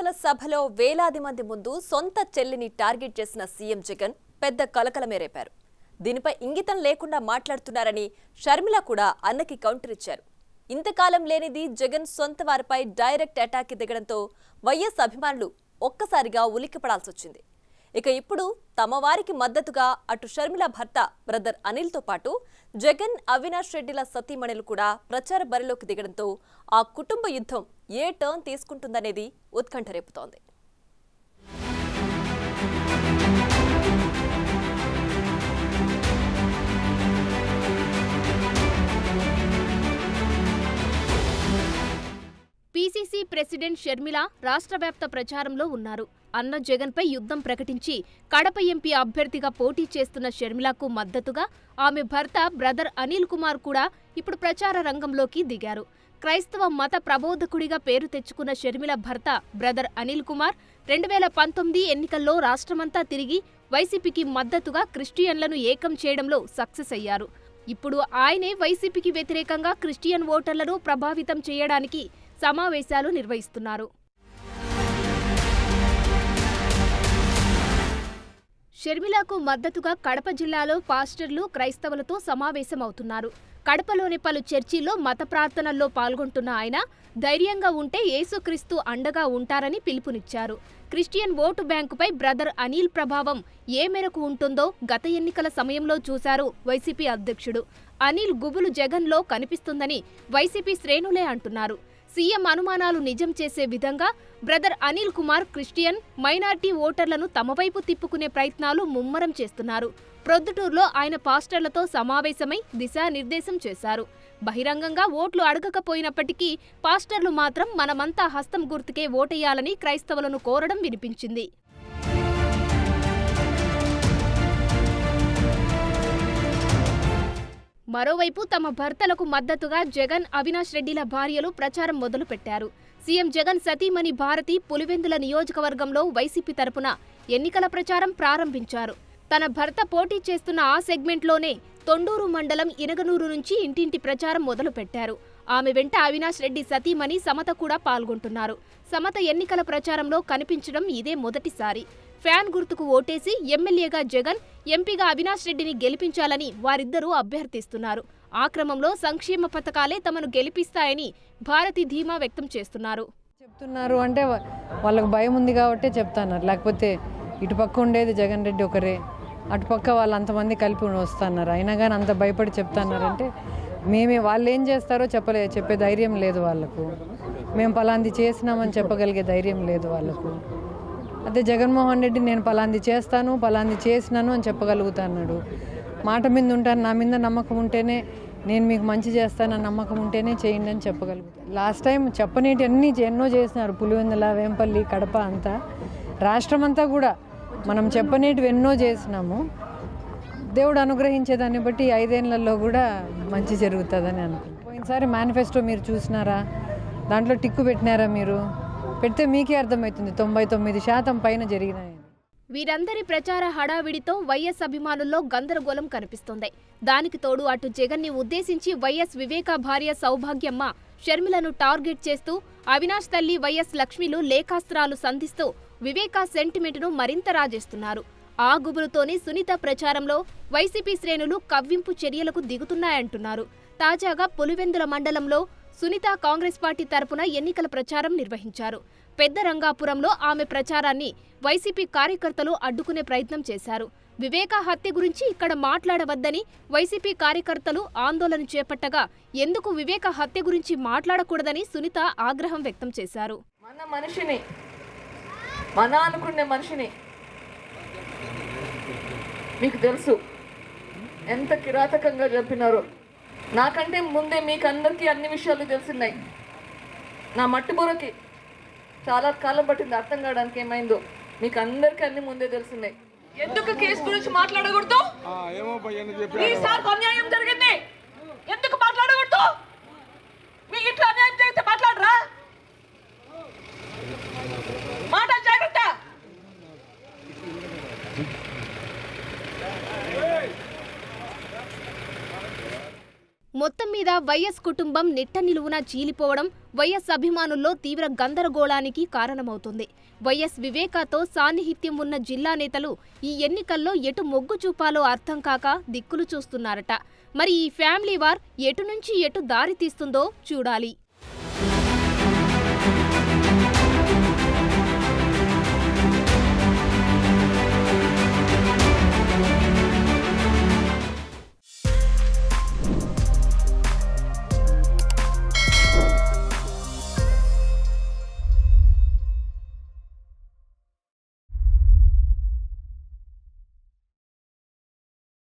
ఎన్నికల సభలో వేలాది మంది ముందు సొంత చెల్లిని టార్గెట్ చేసిన సీఎం జగన్ పెద్ద కలకలమే రేపారు. దీనిపై ఇంగితం లేకుండా మాట్లాడుతున్నారని షర్మిల కూడా అన్నకి కౌంటర్ ఇచ్చారు. ఇంతకాలం లేనిది జగన్ సొంత వారిపై డైరెక్ట్ అటాక్ దిగడంతో వైఎస్ అభిమానులు ఒక్కసారిగా ఉలిక్కిపడాల్సి వచ్చింది. ఇక ఇప్పుడు తమ వారికి మద్దతుగా అటు షర్మిల భర్త బ్రదర్ అనిల్తో పాటు జగన్, అవినాష్ రెడ్డిల సతీమణులు కూడా ప్రచార బరిలోకి దిగడంతో ఆ కుటుంబ యుద్ధం ఏ టర్న్ తీసుకుంటుందనేది ఉత్కంఠ రేపుతోంది. పీసీసీ ప్రెసిడెంట్ షర్మిల రాష్ట్రవ్యాప్త ప్రచారంలో ఉన్నారు. అన్న జగన్పై యుద్ధం ప్రకటించి కడప ఎంపీ అభ్యర్థిగా పోటీ చేస్తున్న షర్మిలకు మద్దతుగా ఆమె భర్త బ్రదర్ అనిల్ కుమార్ కూడా ఇప్పుడు ప్రచార రంగంలోకి దిగారు. క్రైస్తవ మత ప్రబోధకుడిగా పేరు తెచ్చుకున్న షర్మిల భర్త బ్రదర్ అనిల్ కుమార్ 2019 ఎన్నికల్లో రాష్ట్రమంతా తిరిగి వైసీపీకి మద్దతుగా క్రిస్టియన్లను ఏకం చేయడంలో సక్సెస్ అయ్యారు. ఇప్పుడు ఆయనే వైసీపీకి వ్యతిరేకంగా క్రిస్టియన్ ఓటర్లను ప్రభావితం చేయడానికి సమావేశాలు నిర్వహిస్తున్నారు. షర్మిలకు మద్దతుగా కడప జిల్లాలో పాస్టర్లు క్రైస్తవులతో సమావేశమవుతున్నారు. కడపలోని పలు చర్చిల్లో మత ప్రార్థనల్లో పాల్గొంటున్న ఆయన ధైర్యంగా ఉంటే యేసుక్రీస్తు అండగా ఉంటారని పిలుపునిచ్చారు. క్రిస్టియన్ ఓటు బ్యాంకుపై బ్రదర్ అనిల్ ప్రభావం ఏ మేరకు ఉంటుందో గత ఎన్నికల సమయంలో చూశారు వైసీపీ అధ్యక్షుడు. అనిల్ గుబులు జగన్లో కనిపిస్తుందని వైసీపీ శ్రేణులే అంటున్నారు. సీఎం అనుమానాలు నిజం చేసే విధంగా brother Anil Kumar Christian, minority ఓటర్లను తమ వైపు తిప్పుకునే ప్రయత్నాలు ముమ్మరం చేస్తున్నారు. ప్రొద్దుటూరులో ఆయన పాస్టర్లతో సమావేశమై దిశానిర్దేశం చేశారు. బహిరంగంగా ఓట్లు అడగకపోయినప్పటికీ పాస్టర్లు మాత్రం మనమంతా హస్తం గుర్తుకే ఓటేయాలని క్రైస్తవులను కోరడం వినిపించింది. మరోవైపు తమ భర్తలకు మద్దతుగా జగన్, అవినాష్ రెడ్డిల భార్యలు ప్రచారం మొదలుపెట్టారు. సీఎం జగన్ సతీమణి భారతి పులివెందుల నియోజకవర్గంలో వైసీపీ తరపున ఎన్నికల ప్రచారం ప్రారంభించారు. తన భర్త పోటీ చేస్తున్న ఆ సెగ్మెంట్లోనే తొండూరు మండలం ఇనగనూరు నుంచి ఇంటింటి ప్రచారం మొదలుపెట్టారు. ఆమె వెంట అవినాష్ రెడ్డి సతీమణి సమత కూడా పాల్గొంటున్నారు. సమత ఎన్నికల ప్రచారంలో కనిపించడం ఇదే మొదటిసారి. ఫ్యాన్ గుర్తుకు ఓటేసి ఎమ్మెల్యేగా జగన్, ఎంపీగా అవినాష్ రెడ్డిని గెలిపించాలని వారిద్దరూ అభ్యర్థిస్తున్నారు. ఆ క్రమంలో సంక్షేమ పథకాలే తమను గెలిపిస్తాయని భారతి ధీమా వ్యక్తం చేస్తున్నారు. చెప్తున్నారు అంటే వాళ్ళకు భయం ఉంది కాబట్టి చెప్తున్నారు. లేకపోతే ఇటుపక్క ఉండేది జగన్ రెడ్డి ఒకరే, అటుపక్క వాళ్ళు అంతమంది కలిపి వస్తున్నారు. అయినా కానీ అంత భయపడి చెప్తున్నారంటే వాళ్ళు ఏం చేస్తారో చెప్పే ధైర్యం లేదు వాళ్ళకు. మేము పలాంది చేసినామని చెప్పగలిగే ధైర్యం లేదు వాళ్ళకు. అదే జగన్మోహన్ రెడ్డి నేను పలాంది చేస్తాను, పలాంది చేసినాను అని చెప్పగలుగుతున్నాడు. మాట మీద ఉంటాను, నా మీద నమ్మకం ఉంటేనే నేను మీకు మంచి చేస్తానని నమ్మకం ఉంటేనే చేయండి అని చెప్పగలుగుతాను. లాస్ట్ టైం చెప్పనేటి ఎన్నో చేసినారు. పులివెందుల, వేంపల్లి, కడప అంతా రాష్ట్రం అంతా కూడా మనం చెప్పనేటివి ఎన్నో చేసినాము. దేవుడు అనుగ్రహించేదాన్ని బట్టి 5 ఏళ్లలో కూడా మంచి జరుగుతుందని అనుకుంటున్నాను. పోయినసారి మేనిఫెస్టో మీరు చూసినారా? దాంట్లో టిక్కు పెట్టినారా? మీరు పెడితే మీకే అర్థమవుతుంది 99% పైన జరిగినాయి. వీరందరి ప్రచార హడావిడితో వైఎస్ అభిమానుల్లో గందరగోళం కనిపిస్తోంది. దానికి తోడు అటు జగన్ని ఉద్దేశించి వైఎస్ వివేక భార్య సౌభాగ్యమ్మ షర్మిలను టార్గెట్ చేస్తూ అవినాష్ తల్లి వైఎస్ లక్ష్మిలు లేఖాస్త్రాలు సంధిస్తూ వివేక సెంటిమెంట్ను మరింత రాజేస్తున్నారు. ఆ గుబులుతోనే సునీత ప్రచారంలో వైసీపీ శ్రేణులు కవ్వింపు చర్యలకు దిగుతున్నాయంటున్నారు. తాజాగా పులివెందుల మండలంలో సునీత కాంగ్రెస్ పార్టీ తరపున ఎన్నికల ప్రచారం నిర్వహించారు. పెద్ద రంగాపురంలో ఆమె ప్రచారాన్ని వైసీపీ కార్యకర్తలు అడ్డుకునే ప్రయత్నం చేశారు. వివేక హత్య గురించి ఇక్కడ మాట్లాడవద్దని వైసీపీ కార్యకర్తలు ఆందోళన చేపట్టగా ఎందుకు వివేక హత్య గురించి మాట్లాడకూడదని సునీత ఆగ్రహం వ్యక్తం చేశారు. మన అనుకునే మనిషిని మీకు తెలుసు ఎంత కిరాతకంగా చంపినారో. నాకంటే ముందే మీకు అందరికీ అన్ని విషయాలు తెలిసినాయి. నా మట్టిబుర్రకి చాలా కాలం పట్టింది అర్థం కావడానికి ఏమైందో. మీకు అందరికీ అన్ని ముందే తెలిసినాయి. ఎందుకు కేసు గురించి మాట్లాడకూడదు? ఈసారి అన్యాయం జరిగింది, ఎందుకు మాట్లాడకూడదు? మీ ఇంట్లో అన్యాయం జరిగితే మాట్లాడరా? మాట జాగ్రత్త. మొత్తం మీద వైఎస్ కుటుంబం నిట్ట నిలువున చీలిపోవడం వైఎస్ అభిమానుల్లో తీవ్ర గందరగోళానికి కారణమవుతుంది. వైఎస్ వివేకాతో సాన్నిహిత్యం ఉన్న జిల్లా నేతలు ఈ ఎన్నికల్లో ఎటు మొగ్గు చూపాలో అర్థం కాక దిక్కులు చూస్తున్నారట. మరి ఈ ఫ్యామిలీ వార్ ఎటు నుంచి ఎటు దారి తీస్తుందో చూడాలి.